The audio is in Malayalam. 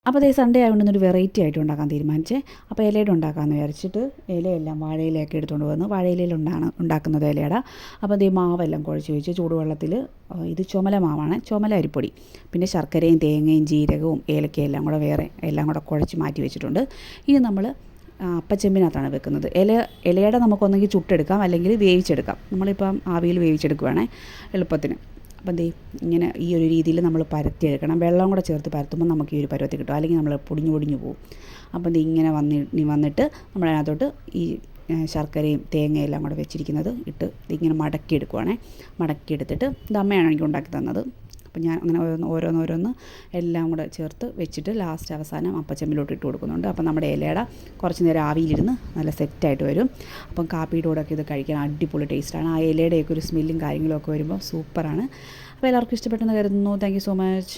അപ്പോൾ അതേ സൺഡേ ആയതുകൊണ്ട് ഒരു വെറൈറ്റി ആയിട്ട് ഉണ്ടാക്കാൻ തീരുമാനിച്ചേ. അപ്പോൾ ഇലയുടെ ഉണ്ടാക്കാമെന്ന് വിചാരിച്ചിട്ട് ഇലയെല്ലാം വാഴയിലയൊക്കെ എടുത്തുകൊണ്ട് വന്ന് വാഴയിലയിലുണ്ടാണ് ഉണ്ടാക്കുന്നത് ഇലയുടെ. അപ്പോൾ അതേ മാവെല്ലാം കുഴച്ച് വെച്ച് ചൂടുവെള്ളത്തിൽ, ഇത് ചുമല മാവാണ്, ചുമല അരിപ്പൊടി, പിന്നെ ശർക്കരയും തേങ്ങയും ജീരകവും ഏലക്കയും എല്ലാം കൂടെ വേറെ എല്ലാം കൂടെ കുഴച്ച് മാറ്റി വെച്ചിട്ടുണ്ട്. ഇനി നമ്മൾ അപ്പച്ചെമ്പിനകത്താണ് വെക്കുന്നത്. ഇലയുടെ നമുക്കൊന്നെങ്കിൽ ചുട്ടെടുക്കാം, അല്ലെങ്കിൽ വേവിച്ചെടുക്കാം. നമ്മളിപ്പം ആവിയിൽ വേവിച്ചെടുക്കുവാണേ എളുപ്പത്തിന്. അപ്പം ദേ ഇങ്ങനെ ഈ ഒരു രീതിയിൽ നമ്മൾ പരത്തിയെടുക്കണം. വെള്ളം കൂടെ ചേർത്ത് പരത്തുമ്പോൾ നമുക്ക് ഈ ഒരു പരുവത്തിൽ കിട്ടും, അല്ലെങ്കിൽ നമ്മൾ പൊടിഞ്ഞു പോകും. അപ്പം ദേ ഇങ്ങനെ വന്നിട്ട് നമ്മളതിനകത്തോട്ട് ഈ ശർക്കരയും തേങ്ങയും എല്ലാം കൂടെ വെച്ചിരിക്കുന്നത് ഇട്ട് ഇതിങ്ങനെ മടക്കിയെടുക്കുവാണേ. മടക്കിയെടുത്തിട്ട് ഇത് അമ്മയാണ് എനിക്ക് ഉണ്ടാക്കി തന്നത്. അപ്പം ഞാൻ അങ്ങനെ ഓരോന്നോരോന്ന് എല്ലാം കൂടെ ചേർത്ത് വെച്ചിട്ട് ലാസ്റ്റ് അവസാനം അപ്പച്ചെമ്പിലോട്ട് ഇട്ട് കൊടുക്കുന്നുണ്ട്. അപ്പം നമ്മുടെ ഇലയുടെ കുറച്ച് നേരം ആവിയിലിരുന്ന് നല്ല സെറ്റായിട്ട് വരും. അപ്പം കാപ്പിയുടെ കൂടെയൊക്കെ ഇത് കഴിക്കാൻ അടിപൊളി ടേസ്റ്റാണ്. ആ ഇലയുടെയൊക്കെ ഒരു സ്മെല്ലും കാര്യങ്ങളൊക്കെ വരുമ്പോൾ സൂപ്പറാണ്. അപ്പോൾ എല്ലാവർക്കും ഇഷ്ടപ്പെട്ടെന്ന് കരുതുന്നു. Thank you so much.